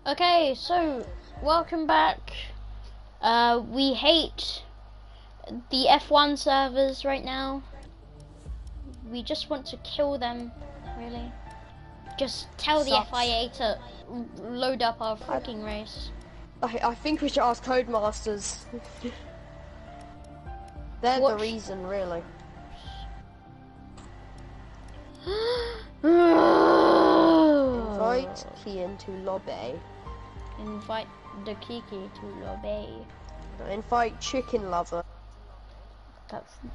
Okay, so welcome back. We hate the F1 servers right now. We just want to kill them, really. Just tell the FIA to load up our fucking race. I think we should ask Codemasters. They're the reason, really. Invite Kian to lobby. Invite the Kiki to lobby. Invite Chicken Lover.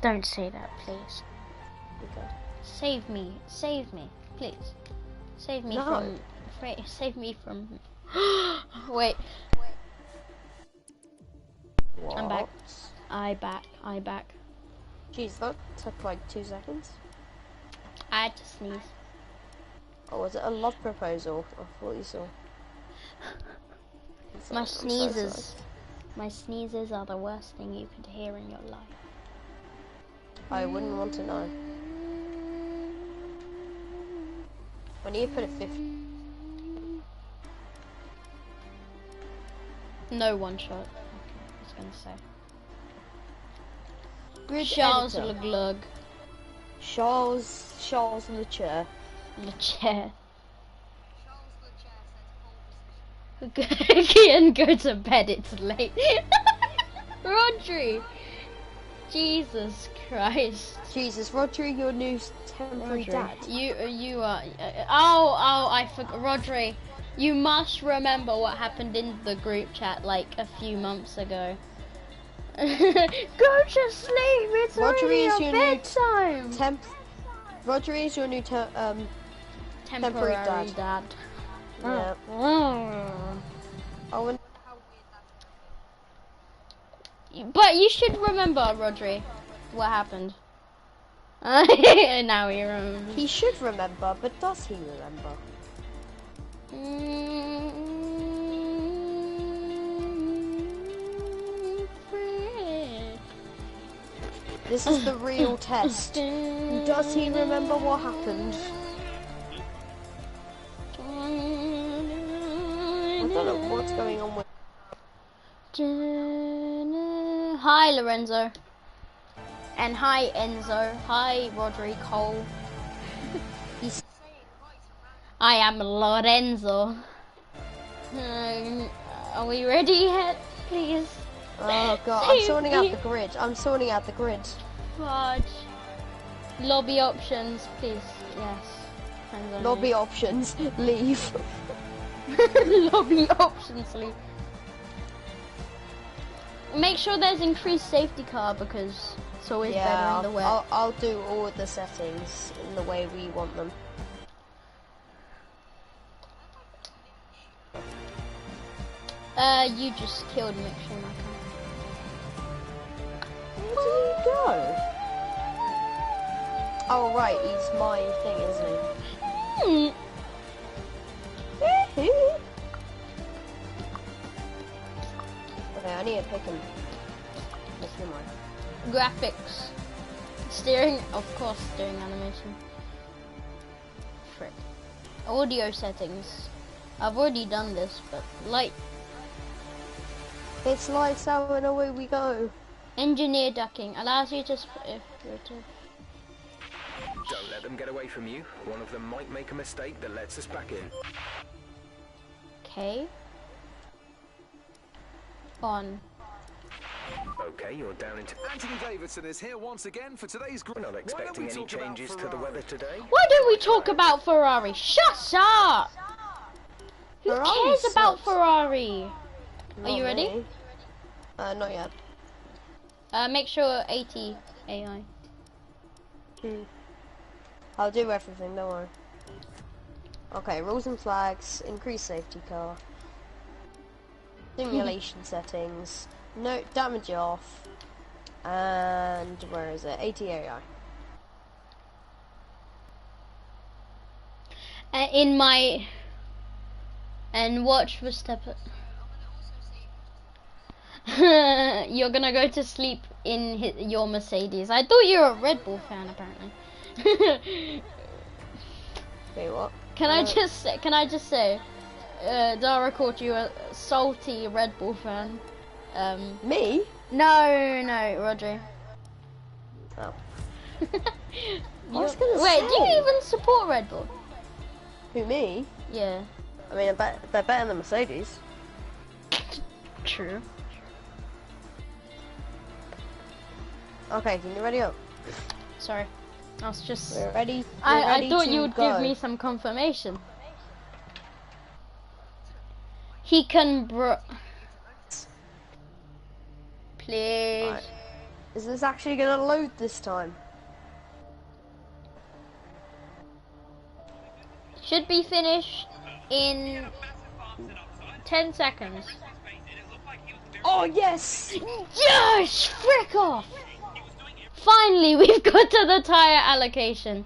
Don't say that, please. Okay. Save me, please. Save me from. Save me from. Wait. What? I'm back. I back. Jeez, that took like 2 seconds. I had to sneeze. Oh, was it a love proposal? I thought you saw. My sneezes. My sneezes are the worst thing you could hear in your life. I wouldn't want to know. I need to put a 50. No one shot. Okay, I was gonna say. Grid Charles editor. Leglug. Charles in the chair. The chair. Kian, go to bed, it's late. Rodri! Jesus Christ. Jesus, Rodri, your new temporary dad. You are... I forgot. Rodri, you must remember what happened in the group chat like a few months ago. Go to sleep, it's already your bedtime. Rodri is your new temporary dad. Yeah. Oh, but you should remember, Rodri, what happened. Now he remembers. He should remember, but does he remember? This is the real test. Does he remember what happened? I don't know what's going on with... Hi, Lorenzo. And hi, Enzo. Hi, Rodri Cole. I am Lorenzo. Are we ready yet? Please. Oh god, I'm sorting out the grid. Fudge. Lobby options, please. Yes. Lobby options, leave. Lobby options, leave. Make sure there's increased safety car because it's always better in the wet. I'll do all of the settings in the way we want them. You just killed Mixture my car. Where did he go? Oh right, he's my thing, isn't he? Okay, I need to pick him. Graphics. Steering, of course, steering animation. Frick. Audio settings. I've already done this, but light. It's lights out and away we go. Engineer ducking allows you to Don't let them get away from you. One of them might make a mistake that lets us back in. Okay. On. Okay, you're down into... Anthony Davidson is here once again for today's group. We're not expecting any changes to the weather today. Why don't we talk about Ferrari? Shut up! Who cares about Ferrari? Are you ready? Not yet. Make sure 80 AI. I'll do everything, don't worry. Okay, rules and flags, increase safety car. Simulation settings, no damage off, and where is it? 80 AI. In my... And watch the step... You're gonna go to sleep in your Mercedes. I thought you were a Red Bull fan, apparently. Wait, what? Can I just say, Dara called you a salty Red Bull fan. Me? No, Rodri. Oh. You- I was gonna Wait, say. do you even support Red Bull? Who, me? Yeah. I mean, they're better than Mercedes. True. Okay, can you ready up? Sorry. I was just... We're ready. I thought you would go. give me some confirmation. He can Please. Right. Is this actually gonna load this time? Should be finished in 10 seconds. Oh yes! Yes! Frick off! Finally, we've got to the tyre allocation.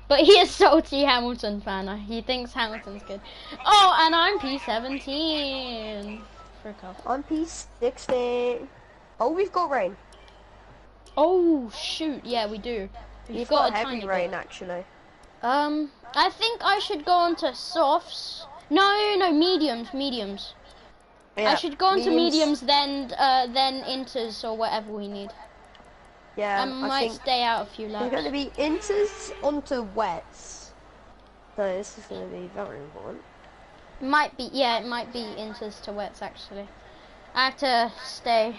But he is salty Hamilton fan. He thinks Hamilton's good. Oh, and I'm P17. Frick off. I'm P60. Oh, we've got rain. Oh shoot! Yeah, we do. We've got got a heavy tiny rain bit. actually. I think I should go on to softs. No, mediums. Yeah, I should go on to mediums, then inters or whatever we need. Yeah, I might think stay out a few there's laps. going to be inters onto wets. So this is going to be very important. It might be inters to wets actually. I have to stay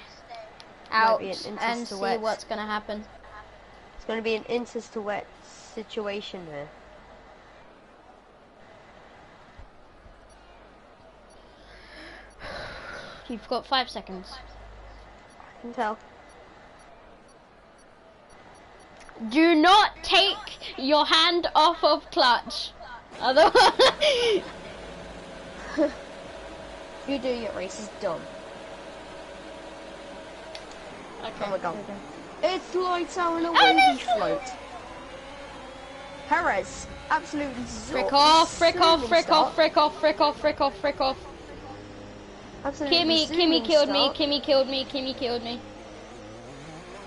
out be an inters and to see wets. what's gonna happen. It's going to be an inters to wets situation here. You've got 5 seconds. I can tell. Do not take your hand off of clutch. Otherwise, You do your race is done. okay. Oh my god. okay. It's lights out in a And wavy it's- float. Perez, absolutely Frick off. Absolutely Kimmy killed me. start. Kimmy killed me.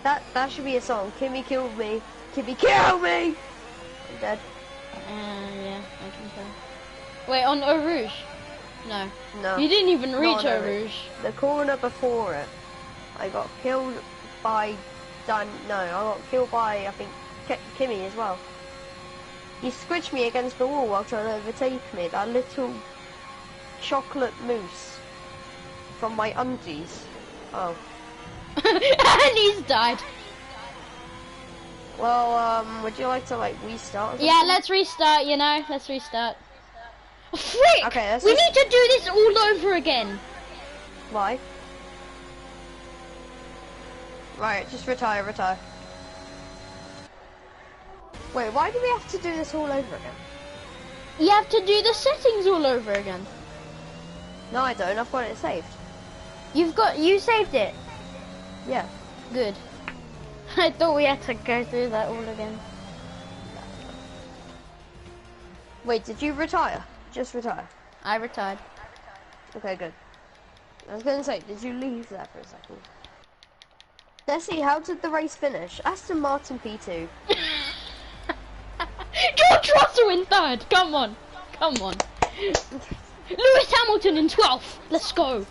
That should be a song. Kimmy killed me. Kimmy killed me. I'm dead. Yeah, I can tell. Wait, on Eau Rouge? No. No. You didn't even reach Not on Eau Eau Rouge. Rouge. The corner before it, I got killed by I got killed by I think Kimmy as well. He squished me against the wall while trying to overtake me. That little chocolate mousse from my undies. Oh. And he's died. Well, would you like to restart? Or Yeah, something? let's restart, let's restart. Frick! Okay, let's we just- need to do this all over again. Why? Right, just retire. Wait, why do we have to do this all over again? You have to do the settings all over again. No, I don't. I've got it saved. You saved it. Yeah. Good. I thought we had to go through that all again. Wait, did you retire? Just retire. I retired. Okay, good. I was gonna say, did you leave there for a second? Let's see, how did the race finish? Aston Martin P2. George Russell in third. Come on. Lewis Hamilton in 12th. Let's go.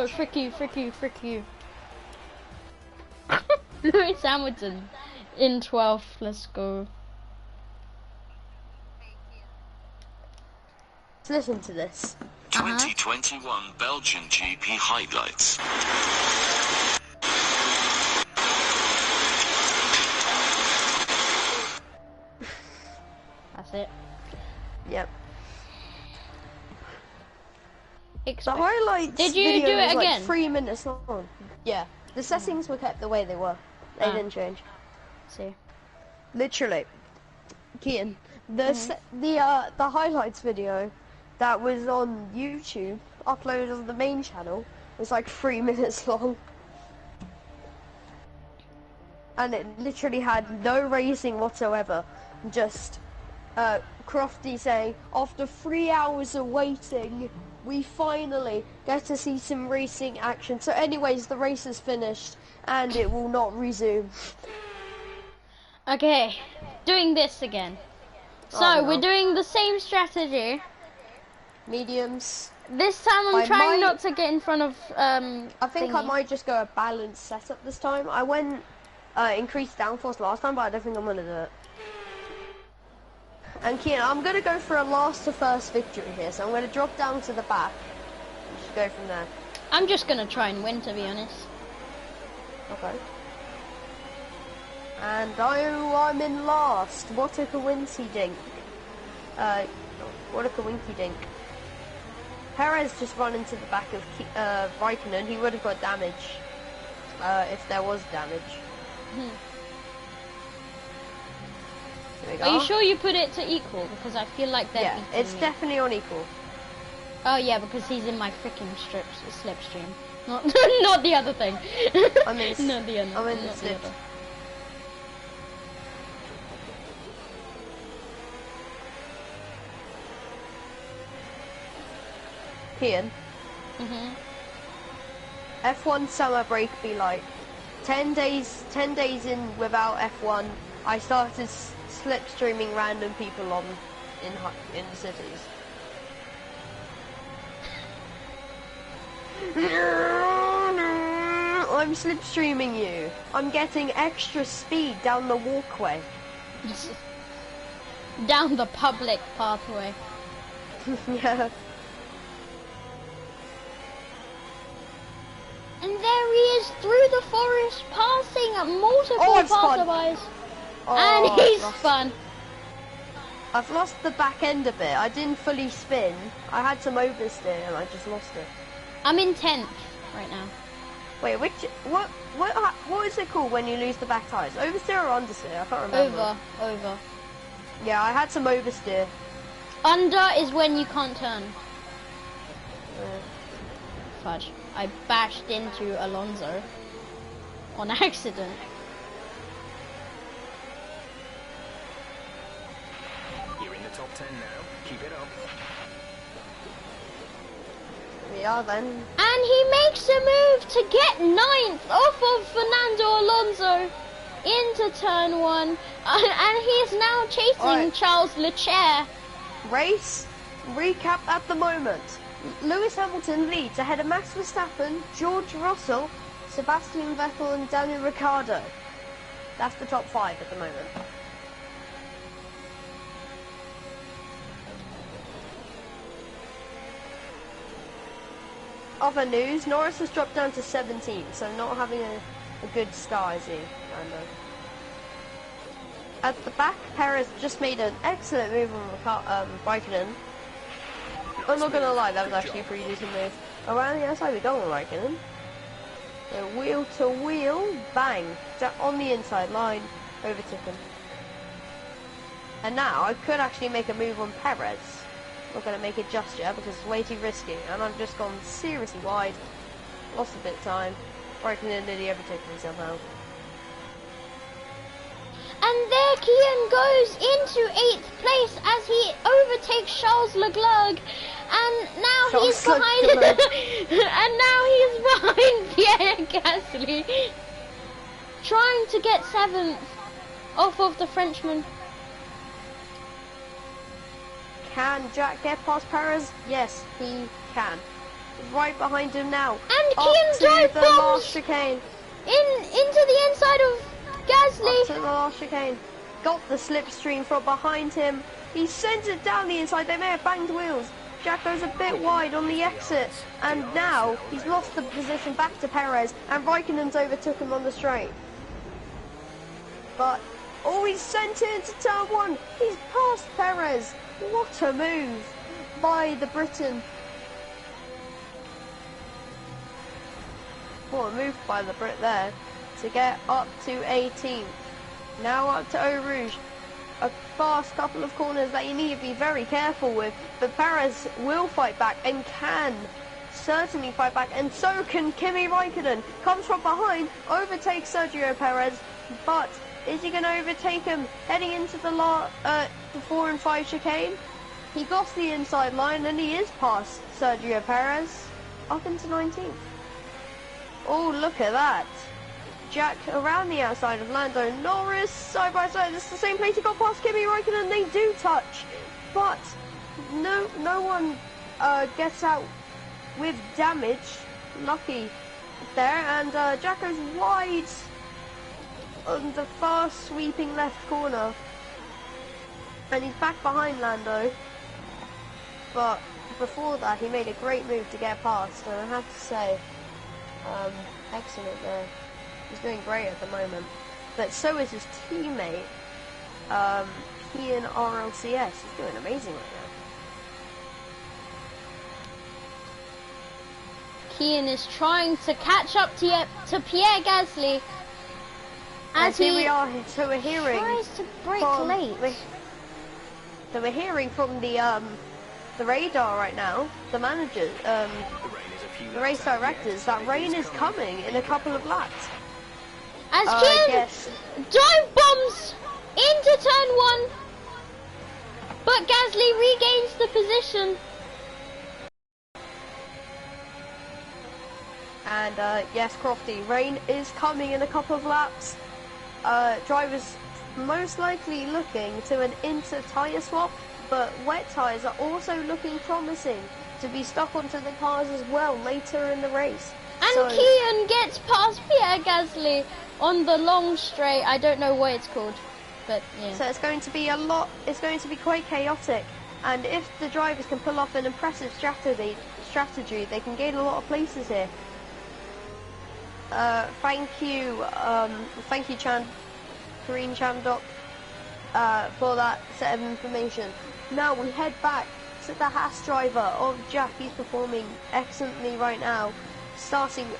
Frick you. Lewis Hamilton in 12th. Let's go. Let's listen to this. 2021 Belgian GP highlights. That's it. Yep. The Expect. highlights Did you video do it was like again? 3 minutes long. Yeah. The settings were kept the way they were. They Ah. didn't change. See. Literally. Kian, the highlights video that was on YouTube, uploaded on the main channel, was like 3 minutes long. And it literally had no racing whatsoever. Just Crofty saying, after 3 hours of waiting, we finally get to see some racing action. So anyways, the race is finished and it will not resume. Okay, doing this again. So Oh, no. we're doing the same strategy, mediums. This time I'm I trying might- not to get in front of I think I thingy. might just go a balanced setup this time. I went increased downforce last time, but I don't think I'm gonna do it. And Kian, I'm gonna go for a last to first victory here, so I'm gonna drop down to the back and just go from there. I'm just gonna try and win, to be honest. Okay. And I'm in last. What a coinky-dink. What a coinky-dink. Perez just run into the back of Raikkonen. He would have got damage if there was damage. There we go. Are you sure you put it to equal? Because I feel like they're Yeah, beating it's me. definitely on equal. Oh yeah, because he's in my freaking slipstream. Not not the other thing. I'm in not the other. I'm in the not slip. other. Kian, F1 summer break be like 10 days in without F1. I started slipstreaming random people in cities. I'm slipstreaming you. I'm getting extra speed down the walkway. Down the public pathway. Yeah. And there he is through the forest, passing multiple I've spun. passerbys. Oh, And he's I've spun. I've lost the back end a bit. I didn't fully spin. I had some oversteer and I just lost it. I'm in 10th right now. Wait, what is it called when you lose the back tires? Oversteer or understeer? I can't remember. Over. Yeah, I had some oversteer. Under is when you can't turn. Fudge. I bashed into Alonso on accident. You're in the top 10 now. Keep it up. Yeah, then. And he makes a move to get 9th off of Fernando Alonso into turn 1. And he is now chasing Alright. Charles Leclerc. Race recap at the moment. Lewis Hamilton leads ahead of Max Verstappen, George Russell, Sebastian Vettel and Daniel Ricciardo. That's the top 5 at the moment. Other news, Norris has dropped down to 17, so not having a good start, is he? At the back, Perez just made an excellent move on Raikkonen. I'm not gonna lie, that was actually a pretty decent move. Around the outside we go on Raikkonen. So wheel to wheel, bang, on the inside line, overtook him. And now I could actually make a move on Perez. Not going to make it just yet because it's way too risky, and I've just gone seriously wide, lost a bit of time. Raikkonen nearly overtaken me somehow. And there Kian goes into 8th place as he overtakes Charles Leclerc. And now he's Charles behind Leclerc. and now he's behind Pierre Gasly. Trying to get 7th off of the Frenchman. Can Jack get past Perez? Yes, he can. Right behind him now. And Up Kian to dive the bombs last chicane. into the inside of Gasly. Up to the last chicane. Got the slipstream from behind him. He sends it down the inside. They may have banged wheels. Jack goes a bit wide on the exit. And now he's lost the position back to Perez. And Raikkonen's overtook him on the straight. But, oh, he's sent it into turn 1. He's passed Perez. What a move by the Briton. What a move by the Brit there to get up to 18th. Now up to Eau Rouge. A fast couple of corners that you need to be very careful with. But Perez will fight back and can certainly fight back. And so can Kimi Raikkonen. Comes from behind, overtakes Sergio Perez. But is he going to overtake him heading into the 4 and 5 chicane? He got the inside line and he is past Sergio Perez up into 19th. Oh, look at that. Jack around the outside of Lando Norris, side by side. It's the same place he got past Kimi Raikkonen. They do touch, but no one gets out with damage. Lucky there, and Jack goes wide on the fast sweeping left corner. And he's back behind Lando. But before that, he made a great move to get past, and I have to say, excellent there. He's doing great at the moment. But so is his teammate, KianRLCS. He's doing amazing right now. Kian is trying to catch up to Pierre Gasly. As and here we are, so we're hearing tries to brake late. So we're hearing from the radar right now, the managers, the race directors, that rain is coming in a couple of laps. As Kian dive bombs into turn 1, but Gasly regains the position. And yes, Crofty, rain is coming in a couple of laps. Drivers most likely looking to an inter-tyre swap, but wet tyres are also looking promising to be stuck onto the cars as well later in the race. And so, Kian gets past Pierre Gasly on the long straight. I don't know what it's called, but yeah. So it's going to be it's going to be quite chaotic. And if the drivers can pull off an impressive strategy, they can gain a lot of places here. Thank you, Korean Chandok, for that set of information. Now we head back to the Haas driver of Jack. He's performing excellently right now,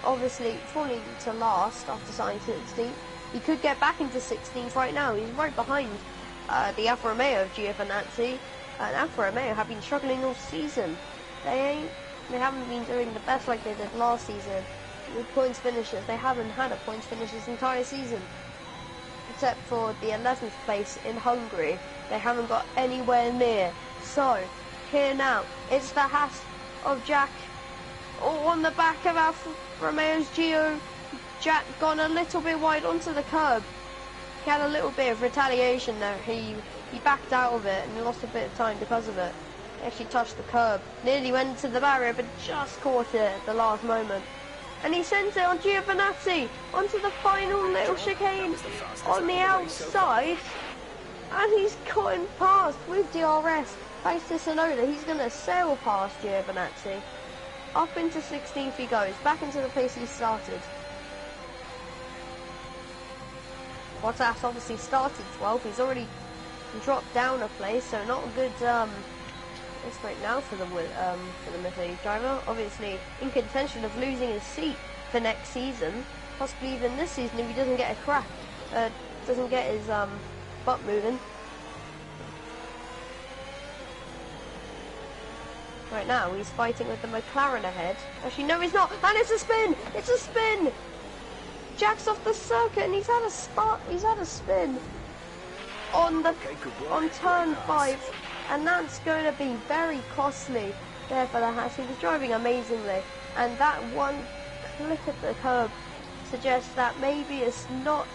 obviously falling to last after starting 16th. He could get back into 16th right now. He's right behind the Alfa Romeo of Giovinazzi, and Alfa Romeo have been struggling all season. They haven't been doing the best like they did last season with points finishes. They haven't had a points finish this entire season, except for the 11th place in Hungary. They haven't got anywhere near. So here now, it's the Haas of Jack on the back of Alfa Romeo's Gio. Jack gone a little bit wide onto the curb. He had a little bit of retaliation there. He backed out of it and he lost a bit of time because of it. He actually touched the curb, nearly went into the barrier, but just caught it at the last moment. And he sends it on Giovinazzi onto the final little chicane on the outside, and he's gotten past with DRS. Thanks to Sonoda, he's going to sail past Giovinazzi. Up into 16th he goes, back into the place he started. Bottas obviously started 12th, he's already dropped down a place, so not a good race right now for the Mercedes driver. Obviously in contention of losing his seat for next season, possibly even this season if he doesn't get a crack, doesn't get his butt moving. Right now he's fighting with the McLaren ahead. Actually no, he's not, and it's a spin! It's a spin! Jack's off the circuit and he's had a spin on turn 5, and that's going to be very costly there for the Haas. He was driving amazingly, and that one click at the curb suggests that maybe it's not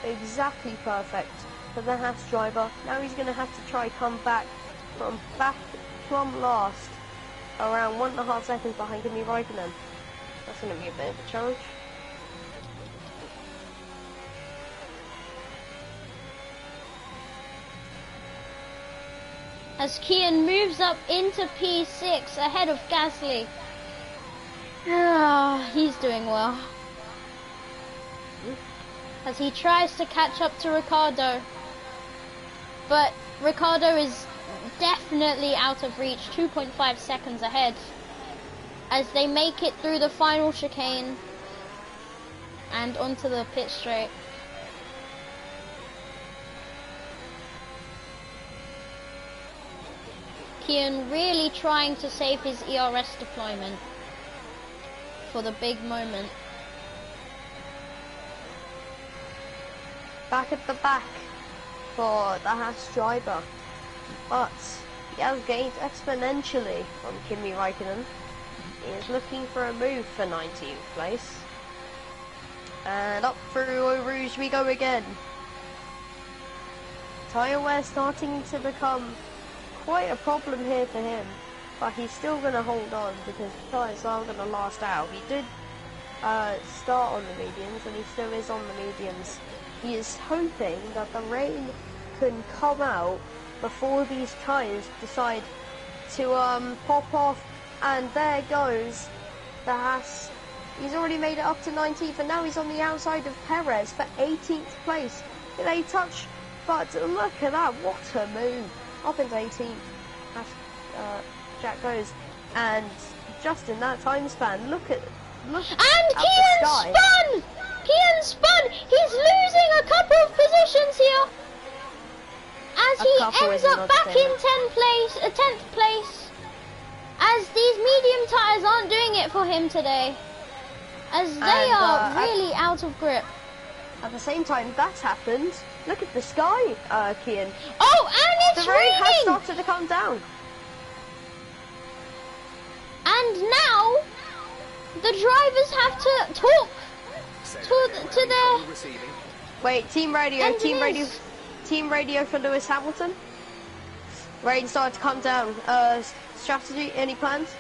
exactly perfect for the Haas driver. Now he's going to have to try come back from last, around 1.5 seconds behind Kimi Raikkonen. That's going to be a bit of a challenge. As Kian moves up into P6 ahead of Gasly. He's doing well. As he tries to catch up to Ricciardo. But Ricciardo is definitely out of reach, 2.5 seconds ahead. As they make it through the final chicane and onto the pit straight. Kian really trying to save his ERS deployment for the big moment. Back at the back for the Haas driver, but he has gained exponentially on Kimi Raikkonen. He is looking for a move for 19th place. And up through Eau Rouge we go again. Tyre wear starting to become quite a problem here for him. but he's still going to hold on because the tyres aren't going to last out. He did start on the mediums, and he still is on the mediums. He is hoping that the rain can come out before these tyres decide to pop off, and there goes the Haas. He's already made it up to 19th, and now he's on the outside of Perez for 18th place. They touch, but look at that, what a move. Up into 18th, Jack goes, and just in that time span, look at And Kian spun! Kian spun! He's losing a couple of positions here! As he ends up back in 10th place, as these medium tyres aren't doing it for him today, as they are really out of grip. At the same time that's happened, look at the sky, Kian. Oh, and it's the rain has raining! started to come down. And now, the drivers have to talk to their... Wait, team radio for Lewis Hamilton. Rain started to come down. Strategy, any plans?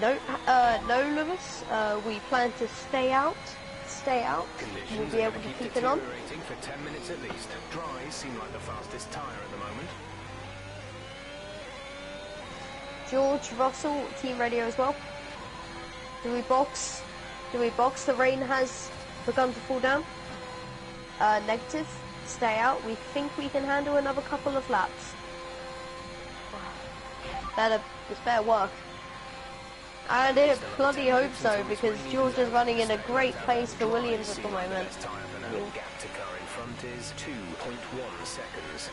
No, no, Lewis. We plan to stay out. We'll be able to keep it on. For 10 minutes at least. Dries seem like the fastest tyre at the moment. George Russell, team radio as well. Do we box? The rain has begun to fall down. Negative. Stay out. We think we can handle another couple of laps. It's better work. And it bloody hope so, because George is running in a great place for Williams at the moment. Gap to car in front is 2.1 seconds.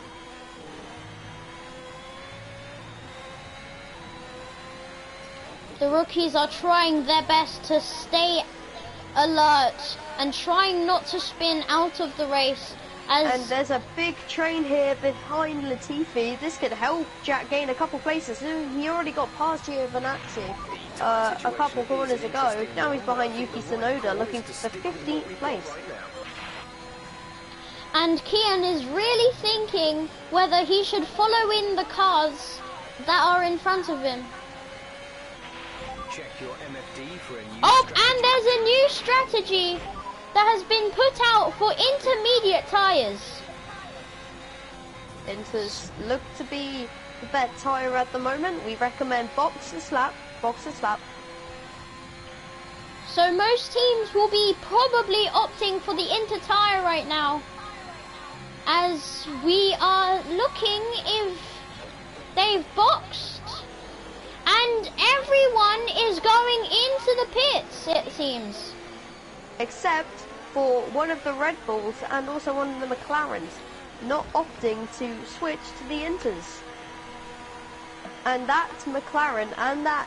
The rookies are trying their best to stay alert and trying not to spin out of the race. And there's a big train here behind Latifi. This could help Jack gain a couple places. He already got past Giovinazzi a couple corners ago. Now he's behind Yuki Tsunoda, looking for 15th place. And Kian is really thinking whether he should follow in the cars that are in front of him. Check your MFD for a new and there's a new strategy that has been put out for intermediate tyres. Inters look to be the better tyre at the moment. We recommend box and slap. So most teams will be probably opting for the Inter tyre right now, as we are looking if they've boxed, and everyone is going into the pits, it seems. Except for one of the Red Bulls and also one of the McLarens, not opting to switch to the Inters. And that McLaren and that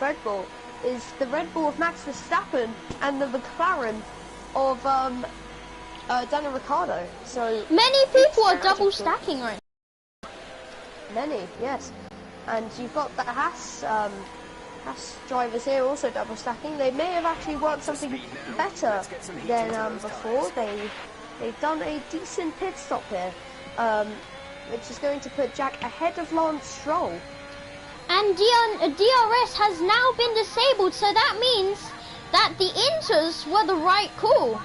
Red Bull is the Red Bull of Max Verstappen and the McLaren of Daniel Ricciardo. So many people are double stacking right now. Many, yes. And you've got the Haas drivers here also double stacking. They may have actually worked something better than before. They've done a decent pit stop here, which is going to put Jack ahead of Lance Stroll. And DRS has now been disabled, so that means that the Inters were the right call.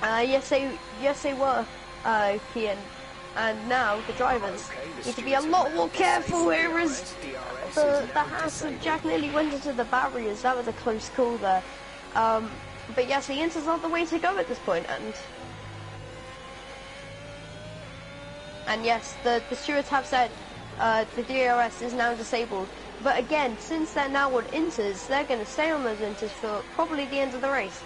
Yes they were, Kian. And now the drivers need to be a lot more careful here, as the Haas of Jack nearly went into the barriers. That was a close call there. But yes, the Inter's not the way to go at this point, and yes, the stewards have said the DRS is now disabled. But again, since they're now on Inters, they're going to stay on those Inters for probably the end of the race.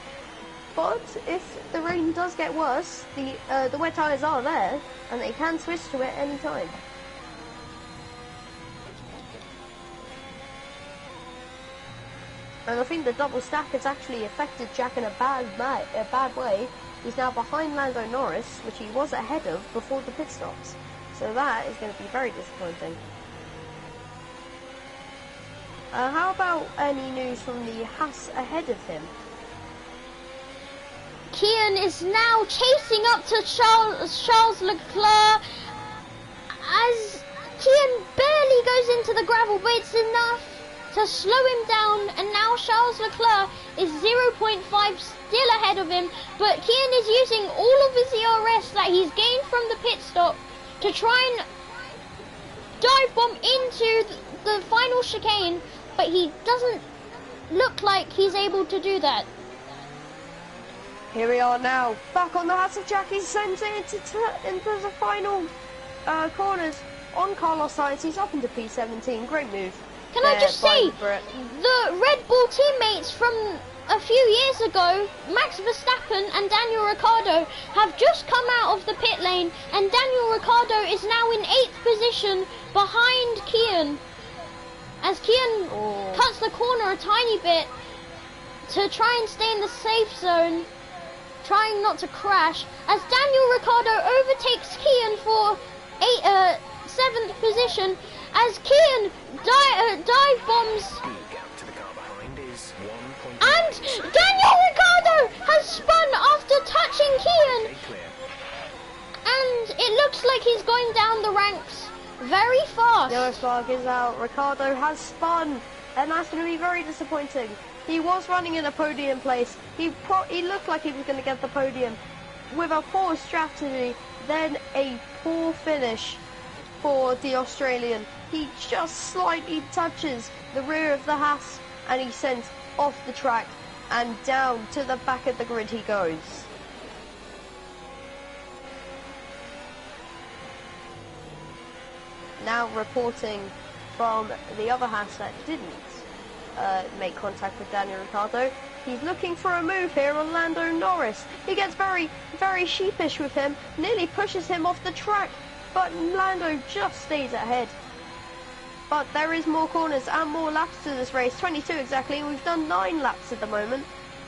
But if the rain does get worse, the wet tyres are there, and they can switch to it any time. And I think the double stack has actually affected Jack in a bad way. He's now behind Lando Norris, which he was ahead of before the pit stops. So that is going to be very disappointing. How about any news from the Haas ahead of him? Kian is now chasing up to Charles Leclerc, as Kian barely he goes into the gravel, but it's enough to slow him down, and now Charles Leclerc is 0.5 still ahead of him, but Kian is using all of his ERS that he's gained from the pit stop to try and dive bomb into the final chicane, but he doesn't look like he's able to do that. Here we are now, back on the House of Jack. He's sent it into the final corners on Carlos Sainz. He's up into P17. Great move. Can I just say, the Red Bull teammates from a few years ago, Max Verstappen and Daniel Ricciardo, have just come out of the pit lane, and Daniel Ricciardo is now in 8th position behind Kian, as Kian cuts the corner a tiny bit to try and stay in the safe zone, trying not to crash, as Daniel Ricciardo overtakes Kian for 7th position, as Kian dive bombs, and Daniel Ricciardo has spun after touching Kian, and it looks like he's going down the ranks very fast. Yellow flag is out. Ricciardo has spun, and that's going to be very disappointing. He was running in a podium place. He looked like he was going to get the podium with a poor strategy, then a poor finish for the Australian. He just slightly touches the rear of the Haas, and he's sent off the track, and down to the back of the grid he goes. Now reporting from the other Haas that didn't make contact with Daniel Ricciardo. He's looking for a move here on Lando Norris. He gets very, very sheepish with him, nearly pushes him off the track, but Lando just stays ahead. But there is more corners and more laps to this race, 22 exactly, and we've done 9 laps at the moment.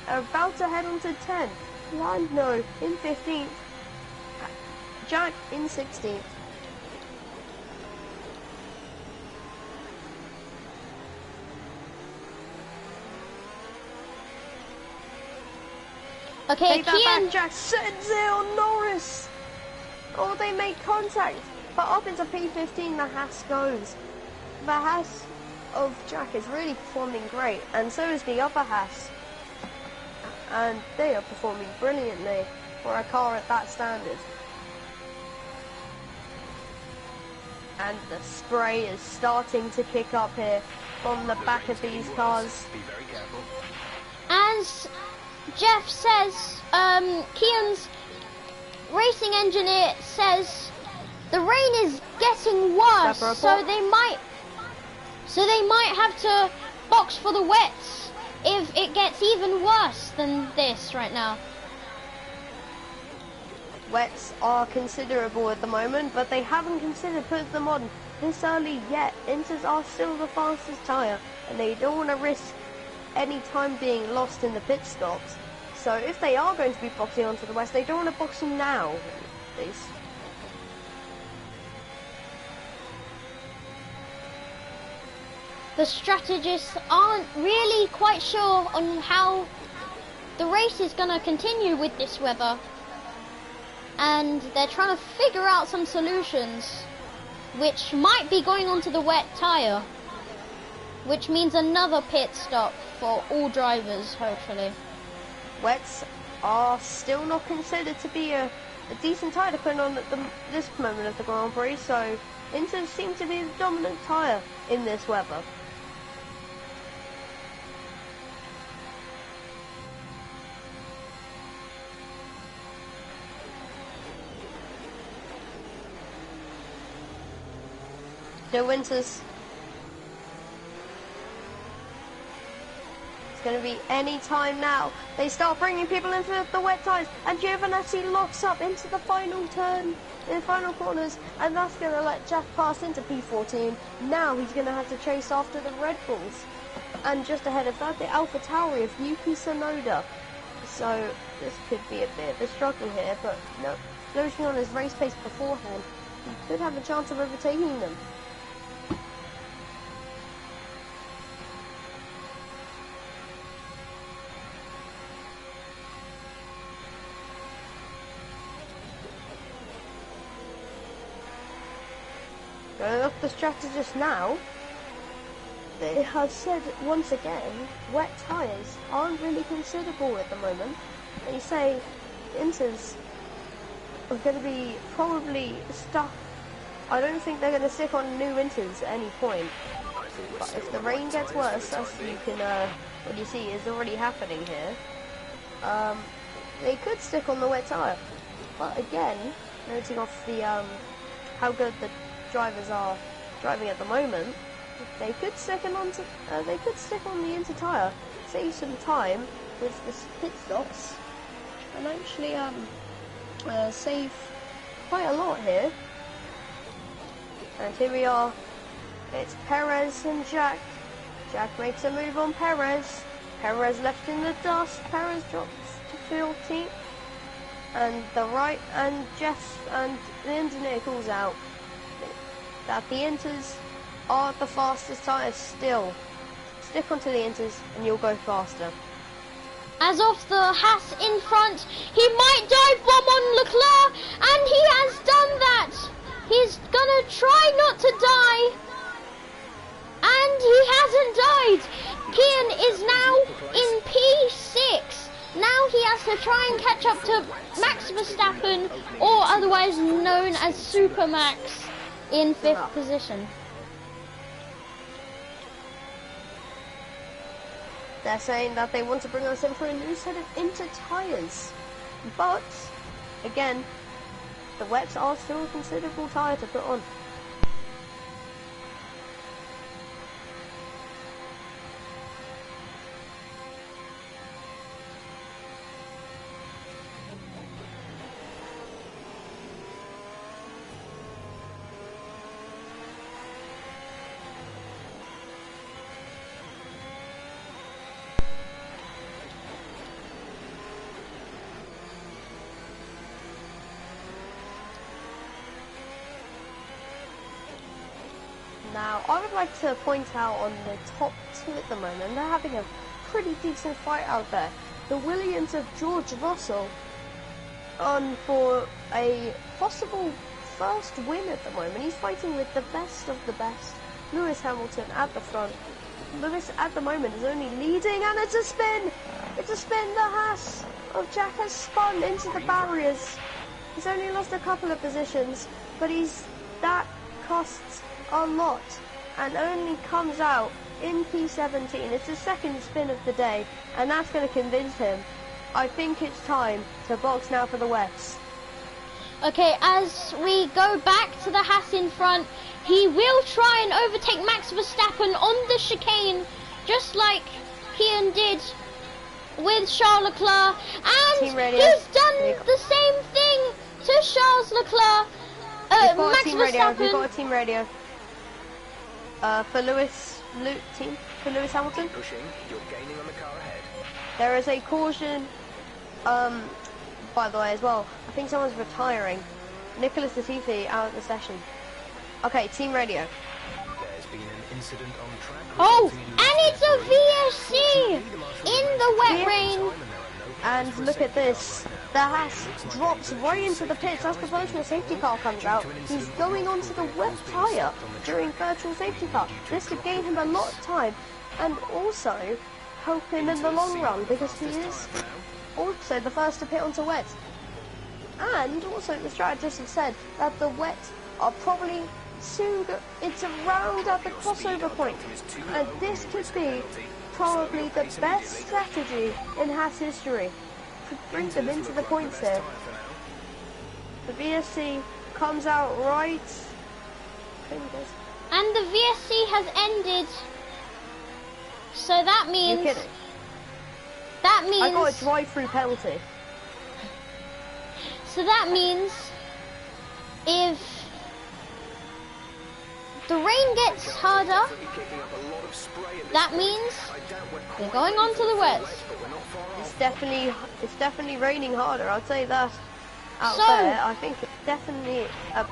About to head on to 10. Lando in 15th, Jack in 16th. Okay, Take that Kian. back, Jack. Sends it on Norris. Oh, they make contact. But up into P15, the Haas goes. The Haas of Jack is really performing great, and so is the other Haas. And they are performing brilliantly for a car at that standard. And the spray is starting to kick up here from the back of these cars. Be very careful. As Jeff says, Kian's racing engineer says the rain is getting worse, so they might have to box for the wets if it gets even worse than this right now. Wets are considerable at the moment, but they haven't considered putting them on this early yet. Inters are still the fastest tyre, and they don't want to risk any time being lost in the pit stops. So if they are going to be boxing onto the west, they don't want to box them now, at least. The strategists aren't really quite sure on how the race is going to continue with this weather, and they're trying to figure out some solutions, which might be going onto the wet tyre, which means another pit stop for all drivers, hopefully. Wets are still not considered to be a decent tyre to put on at this moment of the Grand Prix, so Inters seem to be the dominant tyre in this weather. No Winters. It's going to be any time now. They start bringing people in for the wet tyres, and Giovinazzi locks up into the final turn, in the final corners, and that's going to let Jack pass into P14. Now he's going to have to chase after the Red Bulls. And just ahead of that, the Alpha Tauri of Yuki Tsunoda. So this could be a bit of a struggle here, but no, losing on his race pace beforehand, he could have a chance of overtaking them. Going up the strategist now, they have said once again, wet tyres aren't really considerable at the moment. They say Inters are going to be probably stuck. I don't think they're going to stick on new Inters at any point. But if the rain gets worse, as you can, what you see is already happening here, they could stick on the wet tyre. But again, noting off the how good the drivers are driving at the moment, they could stick on the Inter tyre, save some time with the pit stops, and actually save quite a lot here. And here we are. It's Perez and Jack. Jack makes a move on Perez. Perez left in the dust. Perez drops to 14th. And Jeff and the engineer calls out that the Inters are the fastest tyres still. Stick onto the Inters and you'll go faster. As of the Haas in front, he might dive bomb on Leclerc, and he has done that. He's gonna try not to die. And he hasn't died. Kian is now in P6. Now he has to try and catch up to Max Verstappen, or otherwise known as Super Max, in 5th position. They're saying that they want to bring us in for a new set of Inter tyres. But, again, the wets are still a considerable tyre to put on. Now, I would like to point out on the top 2 at the moment, they're having a pretty decent fight out there. The Williams of George Russell on for a possible first win at the moment. He's fighting with the best of the best. Lewis Hamilton at the front. Lewis at the moment is only leading, and it's a spin! It's a spin! The Haas of Jack has spun into the barriers. He's only lost a couple of positions, but that costs a lot and only comes out in P17. It's the second spin of the day, and that's going to convince him. I think it's time to box now for the wets. Okay, as we go back to the Haas in front, he will try and overtake Max Verstappen on the chicane, just like Kian did with Charles Leclerc, and he's done the same thing to Charles Leclerc. Max Verstappen. We've got a team radio. For Lewis Hamilton. Pushing, you're gaining on the car ahead. There is a caution, by the way, as well. I think someone's retiring. Nicholas Latifi out of the session. Okay, team radio. There's been an incident on track. Oh, and it's a VSC in the wet rain. And look at this. The Haas drops right into the pits as the virtual safety car comes out. He's going onto the wet tyre during virtual safety car. This could gain him a lot of time and also help him in the long run, because he is also the first to pit onto wet. And also the strategists have said that the wet are probably soon it's around at the crossover point, and this could be probably the best strategy in Haas history to bring them into the points here. The VSC comes out right. And the VSC has ended. So that means... You're kidding. That means... I got a drive-through penalty. So that means if the rain gets harder, that means we're going on to the west. It's definitely raining harder, I'd say that. Out So- there, I think it's definitely a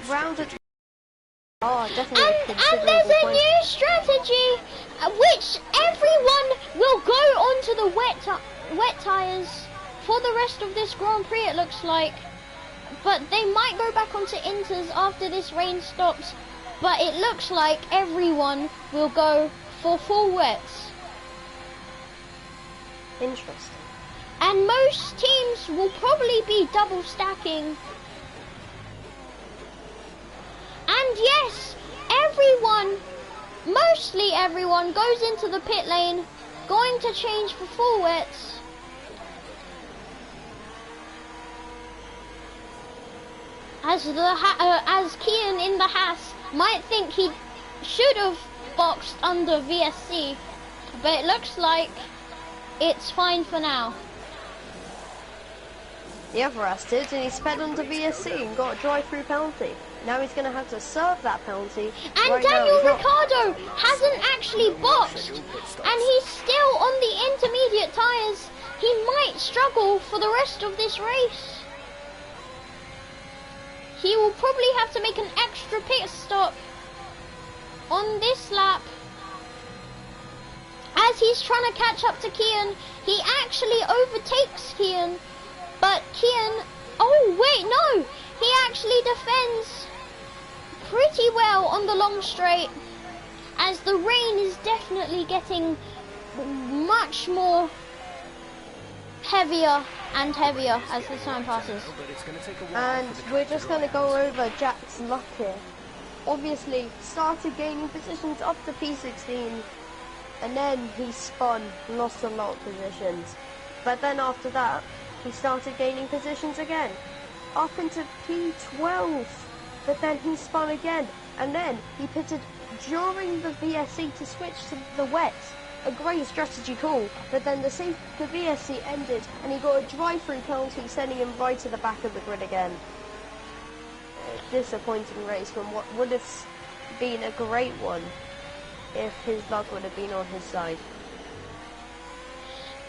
rounded. Oh, definitely. And there's a new strategy, which everyone will go onto the wet tires for the rest of this Grand Prix, it looks like. But they might go back onto Inters after this rain stops. but it looks like everyone will go for full wets. Interesting. And most teams will probably be double stacking. And yes, everyone, mostly everyone, goes into the pit lane, going to change for full wets. As Kian in the Haas might think he should have boxed under VSC, but it looks like it's fine for now. The other Haas did, and he sped onto VSC and got a drive-through penalty. Now he's going to have to serve that penalty. And right Daniel now, Ricciardo hasn't actually boxed, and he's still on the intermediate tyres. He might struggle for the rest of this race. He will probably have to make an extra pit stop on this lap. As he's trying to catch up to Kian, he actually overtakes Kian, but Kian, oh wait, no, he actually defends pretty well on the long straight, as the rain is definitely getting much more heavier and heavier as the time passes. And we're just going to go over Jack's luck here. Obviously, started gaining positions up to P16, and then he spun, lost a lot of positions. But then after that, he started gaining positions again, up into P12. But then he spun again, and then he pitted during the VSC to switch to the wets. A great strategy call, but then the VSC ended, and he got a drive-through penalty, sending him right to the back of the grid again. A disappointing race from what would have been a great one if his luck would have been on his side.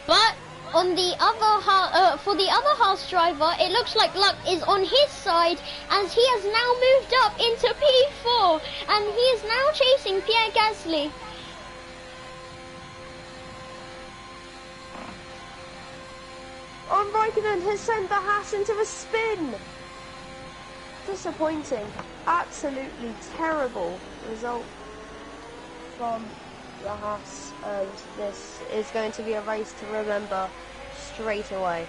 But on the other for the other Haas driver, it looks like luck is on his side, as he has now moved up into P4, and he is now chasing Pierre Gasly. Raikkonen has sent the Haas into a spin. Disappointing. Absolutely terrible result from the Haas, and this is going to be a race to remember straight away.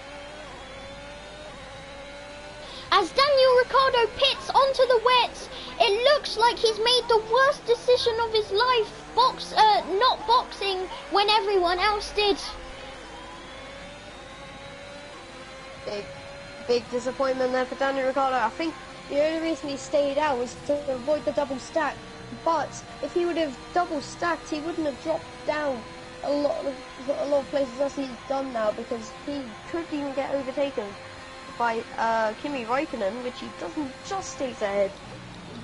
As Daniel Ricciardo pits onto the wets, it looks like he's made the worst decision of his life, not boxing when everyone else did. Big disappointment there for Daniel Ricciardo. I think the only reason he stayed out was to avoid the double stack. But if he would have double stacked, he wouldn't have dropped down a lot of places as he's done now, because he could even get overtaken by Kimi Raikkonen, which he doesn't, just stays ahead,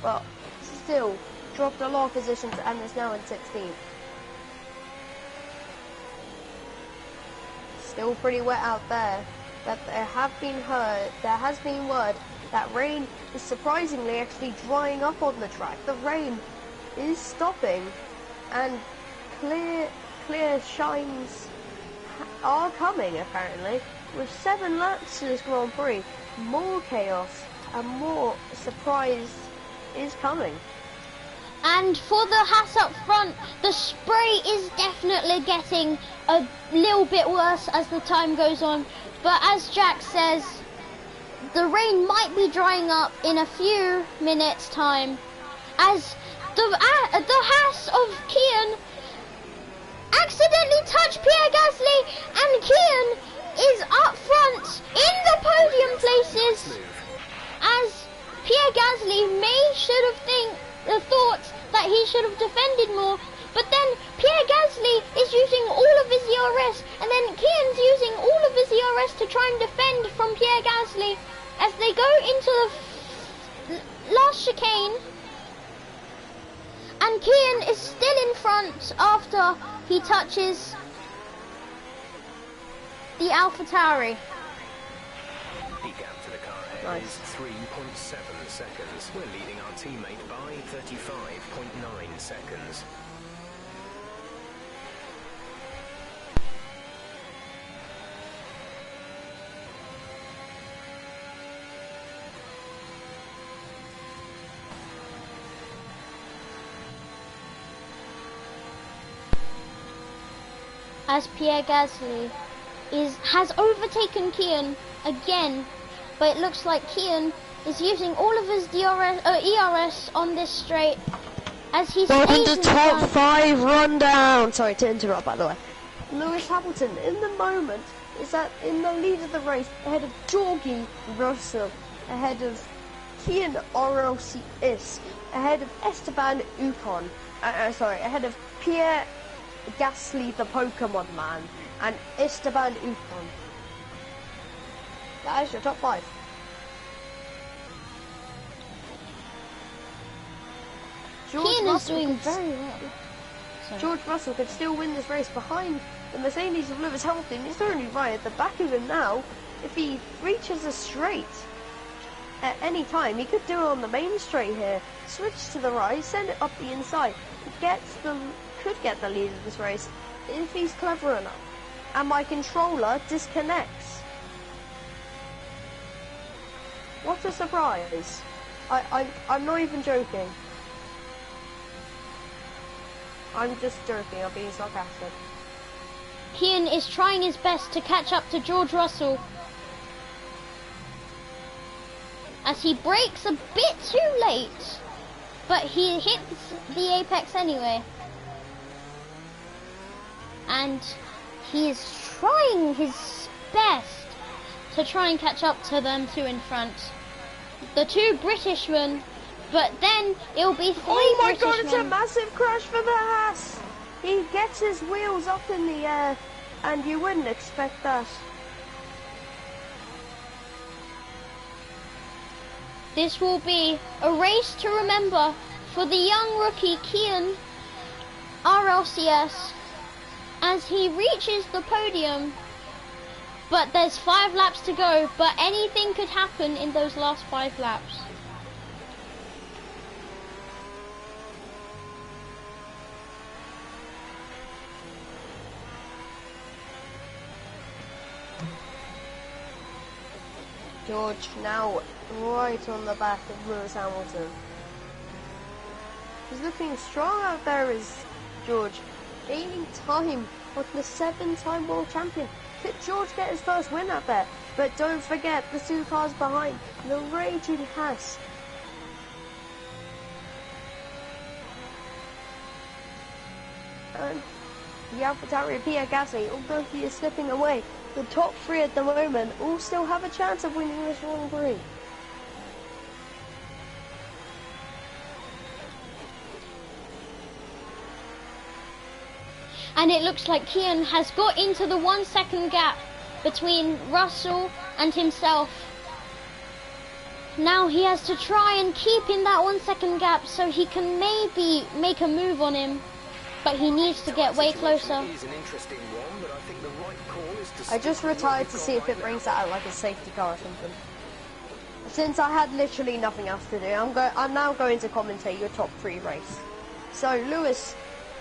but still dropped a lot of positions and is now in 16th. Still pretty wet out there. But there has been word that rain is surprisingly actually drying up on the track. The rain is stopping, and clear shines are coming apparently. With 7 laps to this Grand Prix, more chaos and more surprise is coming. And for the Haas up front, the spray is definitely getting a little bit worse as the time goes on. But as Jack says, the rain might be drying up in a few minutes' time, as the Haas of Kian accidentally touched Pierre Gasly, and Kian is up front in the podium places, as Pierre Gasly should have thought that he should have defended more. But then Pierre Gasly is using all of his ERS, and then Kian's using all of his ERS to try and defend from Pierre Gasly as they go into the last chicane. And Kian is still in front after he touches the AlphaTauri. The gap to the car ahead is 3.7 seconds. We're leading our teammate by 35.9 seconds. as Pierre Gasly has overtaken Kian again, but it looks like Kian is using all of his ERS on this straight as he Welcome stays to in top front. 5 rundown. Sorry to interrupt, by the way. Lewis Hamilton, in the moment, is in the lead of the race, ahead of Georgie Russell, ahead of Kian RLCS, ahead of Esteban Ocon, ahead of Pierre Gasly, the Pokemon man, and Esteban Ocon. That is your top 5. Kian is doing very well. George Russell could still win this race behind the Mercedes of Lewis Hamilton. He's only right at the back of him now. If he reaches a straight at any time, he could do it on the main straight here. Switch to the right, send it up the inside. Could get the lead of this race if he's clever enough. And my controller disconnects. What a surprise! I'm not even joking. I'm just joking, I'm being sarcastic. Kian is trying his best to catch up to George Russell as he brakes a bit too late, but he hits the apex anyway. And he is trying his best to try and catch up to them two in front. The two Britishmen, but then it'll be three Oh my Britishmen. god, it's a massive crash for the Haas! He gets his wheels up in the air, and you wouldn't expect that. This will be a race to remember for the young rookie Kian RLCS as he reaches the podium. But there's 5 laps to go, but anything could happen in those last 5 laps. George now right on the back of Lewis Hamilton. He's looking strong out there as George, gaining time on the 7-time world champion. Could George get his first win out there? But don't forget the 2 cars behind, the raging Haas. And the AlphaTauri Pierre Gasly, although he is slipping away, the top 3 at the moment all still have a chance of winning this Grand Prix. And it looks like Kian has got into the 1 second gap between Russell and himself. Now he has to try and keep in that 1 second gap so he can maybe make a move on him. But he needs to get way closer. I just retired to see if it brings that out like a safety car or something. Since I had literally nothing else to do, I'm now going to commentate your top 3 race. So Lewis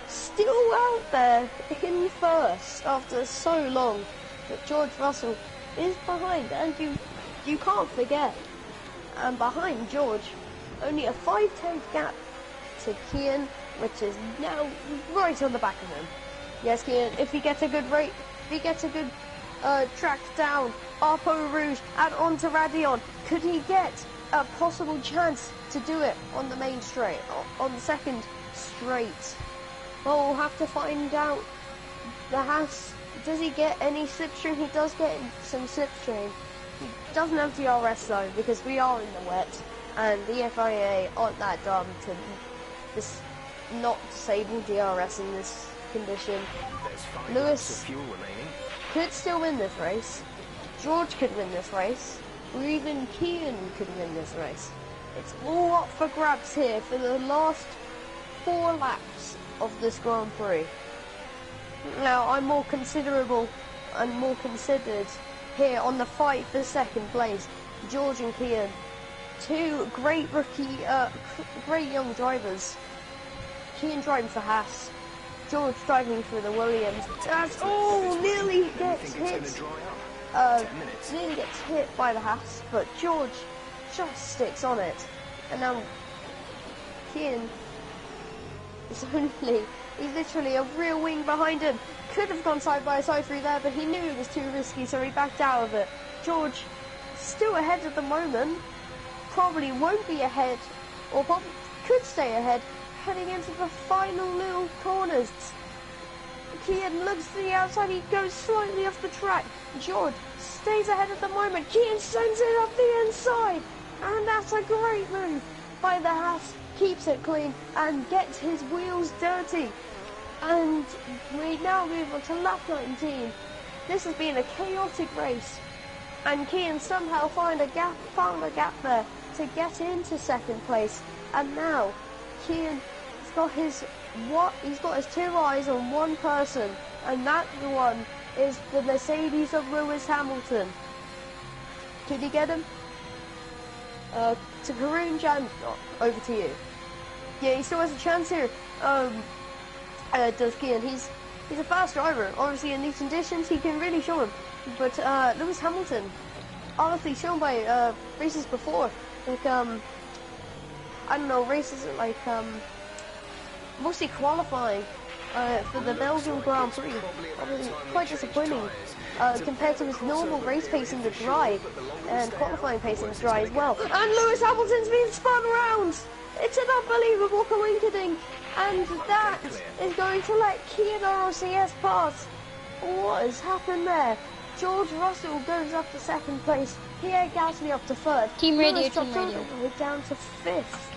still out there in first after so long, but George Russell is behind, and you can't forget. And behind George, only a 5/10 gap to Kian, which is now right on the back of him. Yes, Kian, if he gets a good rate, if he gets a good track down, Arpo Rouge and onto Radion, could he get a possible chance to do it on the main straight, on the second straight? Well, we'll have to find out. The Haas, does he get any slipstream? He does get some slipstream. He doesn't have DRS though, because we are in the wet, and the FIA aren't that dumb to just not disable DRS in this condition. Lewis could still win this race. George could win this race. Or even Kian could win this race. It's all up for grabs here for the last 4 laps of this Grand Prix. Now I'm more considerable and more considered here on the fight for second place. George and Kian, 2 great rookie, great young drivers. Kian driving for Haas, George driving for the Williams. Nearly gets hit. Nearly gets hit by the Haas, but George just sticks on it. And now Kian is only He's literally a real wing behind him. Could have gone side by side through there, but he knew it was too risky, so he backed out of it. George, still ahead at the moment. Probably won't be ahead, or probably could stay ahead, heading into the final little corners. Kian looks to the outside, he goes slightly off the track. George stays ahead at the moment. Kian sends it up the inside, and that's a great move by the Haas. Keeps it clean and gets his wheels dirty. And we now move on to lap 19. This has been a chaotic race, and Kian somehow found a gap there to get into second place. And now Kian he's got his two eyes on one person, and that one is the Mercedes of Lewis Hamilton. Could he get him? To Karun Jan, over to you. Yeah, he still has a chance here. Does Kian? He's a fast driver. Obviously, in these conditions, he can really show him. But Lewis Hamilton, honestly, shown by races before, like I don't know, races like mostly qualifying for the Belgian Grand Prix. Obviously, quite disappointing compared to his normal race pace in the dry and qualifying pace in the dry as well. And Lewis Hamilton's been spun around. It's an unbelievable coincidence, and that is going to let Kian ROCS pass. What has happened there? George Russell goes up to second place. Pierre Gasly up to third. Team radio, Lewis team radio. We're down to fifth.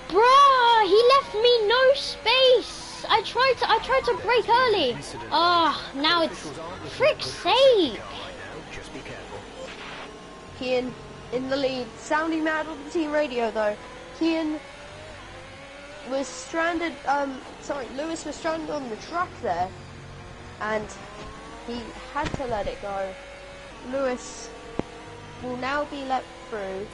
Bruh, he left me no space. I tried to brake early. Now it's frick's sake. Kian in the lead, sounding mad on the team radio though. Kian was stranded, Lewis was stranded on the track there, and he had to let it go. Lewis will now be let through.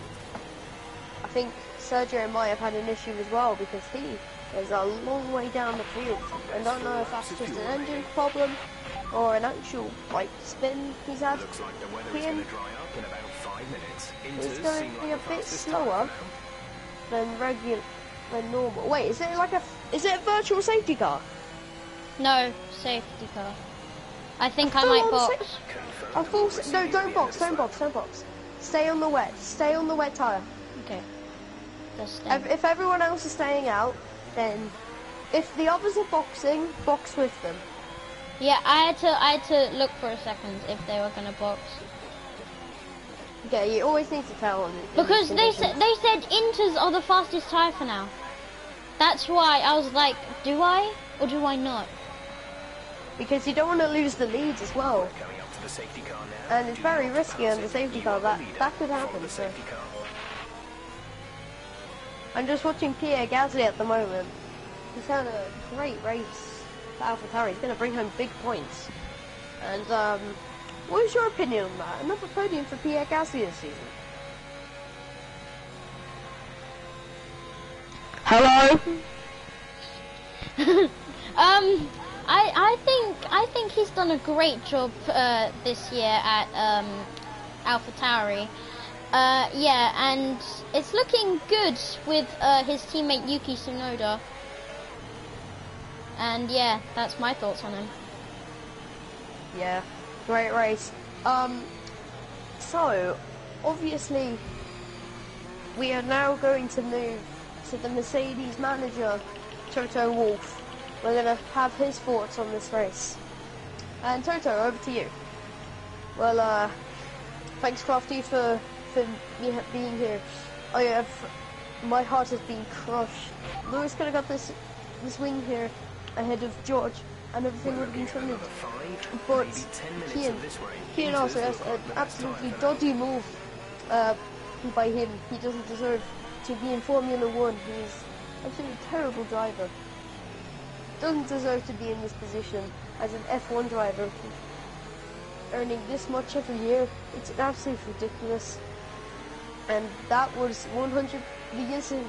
I think Sergio might have had an issue as well, because he is a long way down the field. I don't know if that's just an engine problem or an actual spin he's had. Kian is going to be a bit slower than normal. Wait, is it a virtual safety car? No, safety car. I think I might box. No, don't box. Stay on the wet tyre. Okay. If everyone else is staying out, then if the others are boxing, box with them. Yeah, I had to look for a second if they were gonna box. Yeah, you always need to tell them. Because they said Inters are the fastest tyre for now. That's why I was like, do I or do I not? Because you don't want to lose the leads as well. And it's very risky on the safety car. That could happen. So. I'm just watching Pierre Gasly at the moment. He's had a great race for AlphaTauri. He's going to bring home big points. And what is your opinion on that? Another podium for Pierre Gasly this season. Hello. I think he's done a great job this year at AlphaTauri. Yeah, and it's looking good with his teammate Yuki Tsunoda. And yeah, that's my thoughts on him. Yeah, great race. So obviously we are now going to move to the Mercedes manager, Toto Wolff. We're going to have his thoughts on this race. And Toto, over to you. Well, thanks Crafty for me being here. My heart has been crushed. Lewis could have got this wing here ahead of George, and everything would have been smooth. But Kian also has an absolutely dodgy move by him. He doesn't deserve to be in Formula 1. He's absolutely a terrible driver. Doesn't deserve to be in this position as an F1 driver, earning this much every year. It's absolutely ridiculous. And that was 100%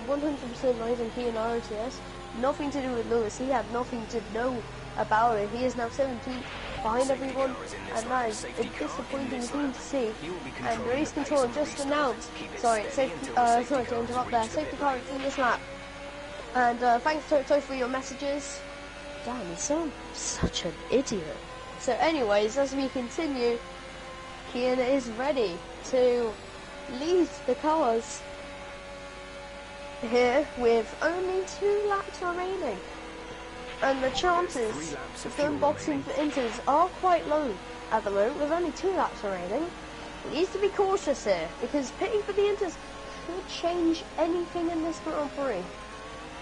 lies on Kian ROCS. Nothing to do with Lewis. He had nothing to know about it. He is now 17th behind everyone, and that is a disappointing thing to see. And race control just announced. Sorry to interrupt there. Safety car in this lap. And thanks Toto for your messages. Damn, he's such an idiot. So anyways, as we continue, Kian is ready to lead the cars here with only 2 laps remaining. And the chances of them boxing for Inters are quite low at the moment with only 2 laps remaining. He needs to be cautious here because pitting for the Inters could change anything in this Grand Prix.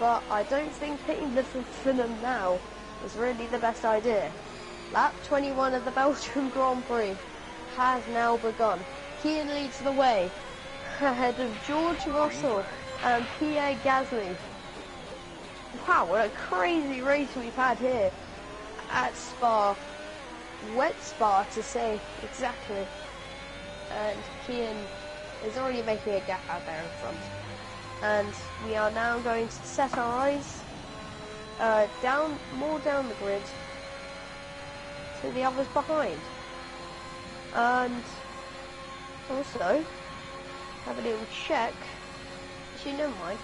But I don't think pitting for them now is really the best idea. Lap 21 of the Belgian Grand Prix has now begun. Kian leads the way ahead of George Russell and Pierre Gasly. Wow, what a crazy race we've had here at Spa. Wet Spa to say exactly. And Kian is already making a gap out there in front. And we are now going to set our eyes more down the grid to the others behind. And also have a little check. Actually, never mind.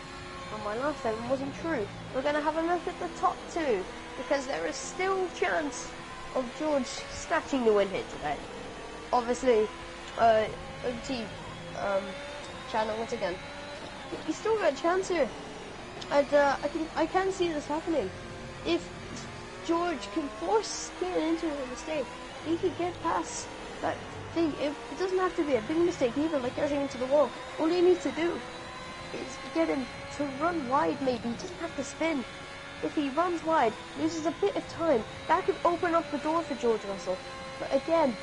Well, my last statement wasn't true. We're going to have a look at the top 2 because there is still a chance of George snatching the win here today. Obviously, OT channel once again. He's still got a chance here, and I can see this happening. If George can force Kian into a mistake, he could get past that thing. It doesn't have to be a big mistake either, like crashing into the wall. All he needs to do is get him to run wide. Maybe he doesn't have to spin. If he runs wide, loses a bit of time, that could open up the door for George Russell. But again,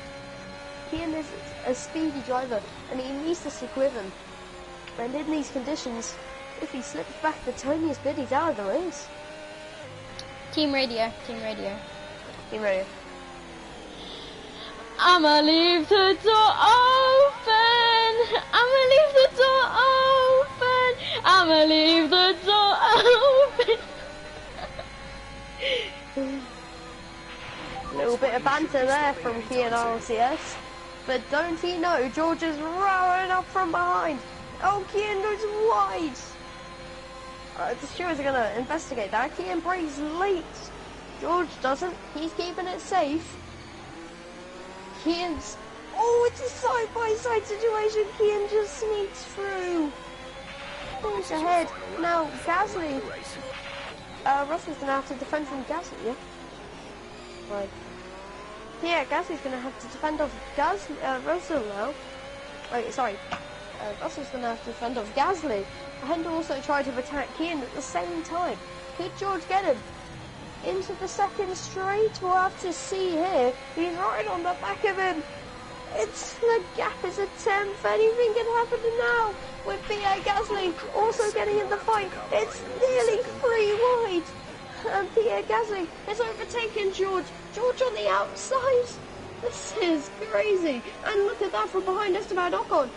Kian is a speedy driver, and he needs to stick with him. And in these conditions, if he slips back the tiniest bit, he's out of the race. Team radio, team radio. Team radio. I'ma leave the door open. I'ma leave the door open. I'ma leave the door open. A little bit of banter there from Kian RLCS. But don't he know George is roaring up from behind. Oh, Kian goes wide. The stewards are going to investigate that. Kian brakes late. George doesn't. He's keeping it safe. Kian's... Oh, it's a side-by-side situation. Kian just sneaks through. He's ahead. Now, Gasly. Russell's going to have to defend from Gasly, yeah? Right. Yeah, Gasly's going to have to defend off Russell now. Wait, sorry. Russell's going to have to defend off Gasly and also try to attack Kian at the same time. Could George get him into the second straight? We'll have to see here. He's right on the back of him. The gap is a 10th. Anything can happen now with Pierre Gasly also getting in the fight. It's nearly 3 wide. And Pierre Gasly is overtaking George. George on the outside. This is crazy. And look at that from behind Esteban Ocon.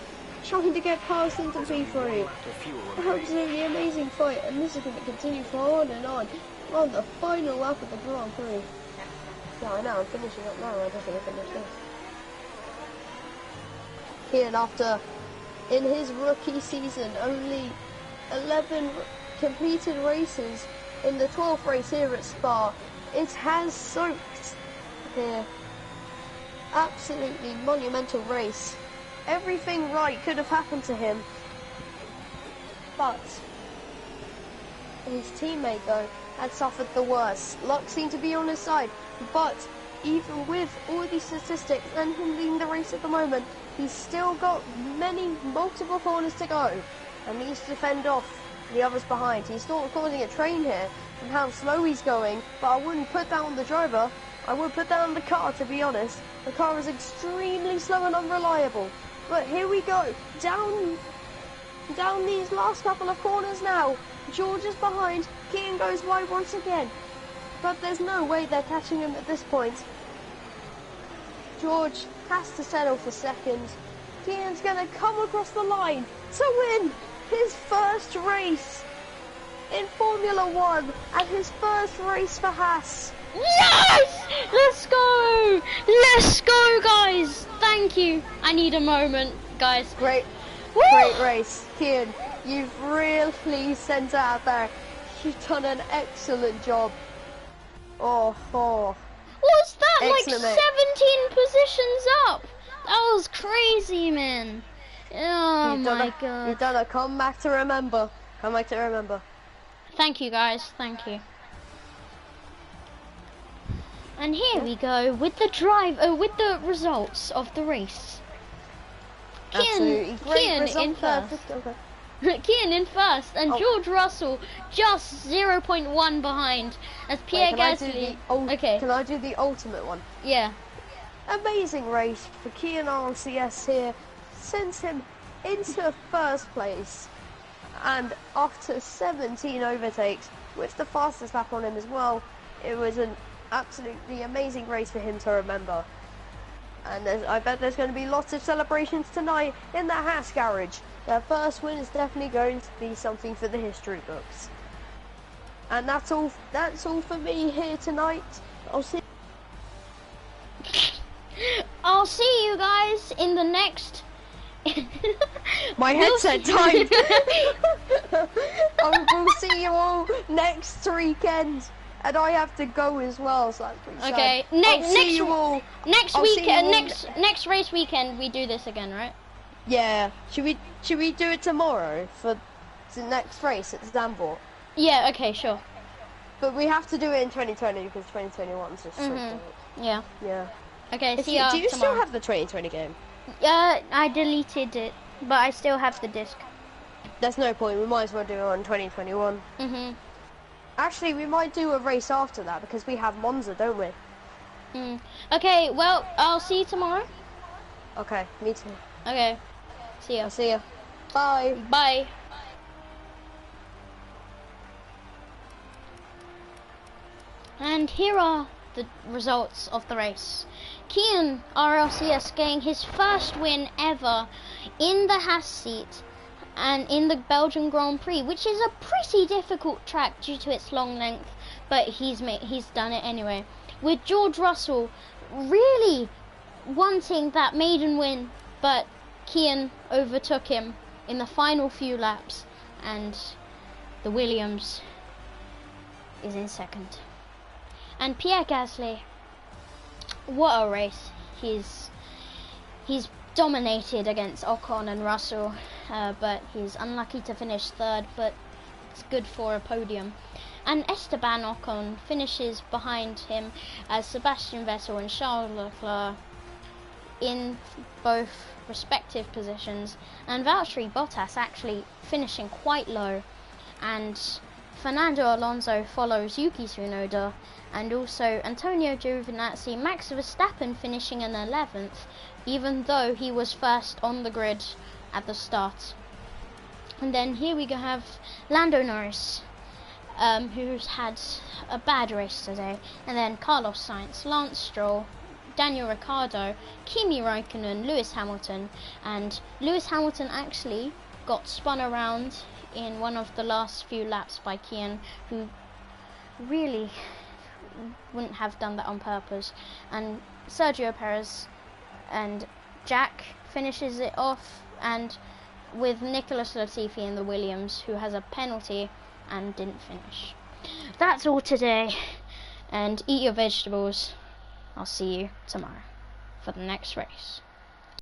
Trying to get past into P3. Absolutely amazing fight. And this is going to continue for on and on the final lap of the Grand Prix. Yeah, I know. I'm finishing up now. I just want to finish this. Kian, after in his rookie season only 11 completed races, in the 12th race here at Spa, it has soaked here. Absolutely monumental race. Everything right could have happened to him, but his teammate though had suffered the worst. Luck seemed to be on his side, but even with all these statistics and him leading the race at the moment, he's still got multiple corners to go and needs to defend off the others behind. He's sort of causing a train here from how slow he's going, but I wouldn't put that on the driver. I would put that on the car, to be honest. The car is extremely slow and unreliable. But here we go, down these last couple of corners now. George is behind, Kian goes wide once again. But there's no way they're catching him at this point. George has to settle for second. Kian's gonna come across the line to win his first race in Formula 1 and his first race for Haas. Yes! Let's go! Let's go, guys! Thank you. I need a moment, guys. Great race. Kian, you've really sent it out there. You've done an excellent job. Oh. What's that? Excellent, like mate. 17 positions up. That was crazy, man. Oh my You've god. done a comeback to remember. Comeback to remember. Thank you, guys. Thank you. And here we go with the with the results of the race. Absolutely great Kian result in there. first. Okay. Kian in first, and Oh. George Russell just 0.1 behind as Pierre Gasly. Okay, Can I do the ultimate one? yeah. Amazing race for Kian RLCS here. Sends him into first place. And after 17 overtakes, with the fastest lap on him as well, it was an absolutely amazing race for him to remember. And I bet there's going to be lots of celebrations tonight in the Haas garage. Their first win is definitely going to be something for the history books. And that's all for me here tonight. I'll see you guys in the next. My headset time. We'll see you all next weekend. And I have to go as well, so that's pretty sad. Okay, next race weekend we do this again, right? Yeah. Should we do it tomorrow for the next race at Zambor? Yeah. Okay. Sure. But we have to do it in 2020 because 2021 is just so quick. Yeah. Yeah. Okay. See ya Do you tomorrow. still have the 2020 game? I deleted it, but I still have the disc. There's no point. We might as well do it on 2021. Actually, we might do a race after that because we have Monza, don't we? Okay. Well, I'll see you tomorrow. Okay. Me too. Okay. See ya. I'll see ya. Bye. Bye. And here are the results of the race. Kian RLCS getting his first win ever in the Haas seat and in the Belgian Grand Prix, which is a pretty difficult track due to its long length, but he's done it anyway. With George Russell really wanting that maiden win, but Kian overtook him in the final few laps, and the Williams is in second. And Pierre Gasly, what a race. He's dominated against Ocon and Russell, but he's unlucky to finish third, but it's good for a podium. And Esteban Ocon finishes behind him as Sebastian Vettel and Charles Leclerc in both respective positions, and Valtteri Bottas actually finishing quite low, and Fernando Alonso follows Yuki Tsunoda, and also Antonio Giovinazzi, Max Verstappen finishing in 11th, even though he was first on the grid at the start. And then here we have Lando Norris, who's had a bad race today, and then Carlos Sainz, Lance Stroll, Daniel Ricciardo, Kimi Raikkonen, Lewis Hamilton, and Lewis Hamilton actually got spun around in one of the last few laps by Kian, who really wouldn't have done that on purpose. And Sergio Perez and Jack finishes it off, and with Nicholas Latifi in the Williams, who has a penalty and didn't finish. That's all today, and eat your vegetables. I'll see you tomorrow for the next race.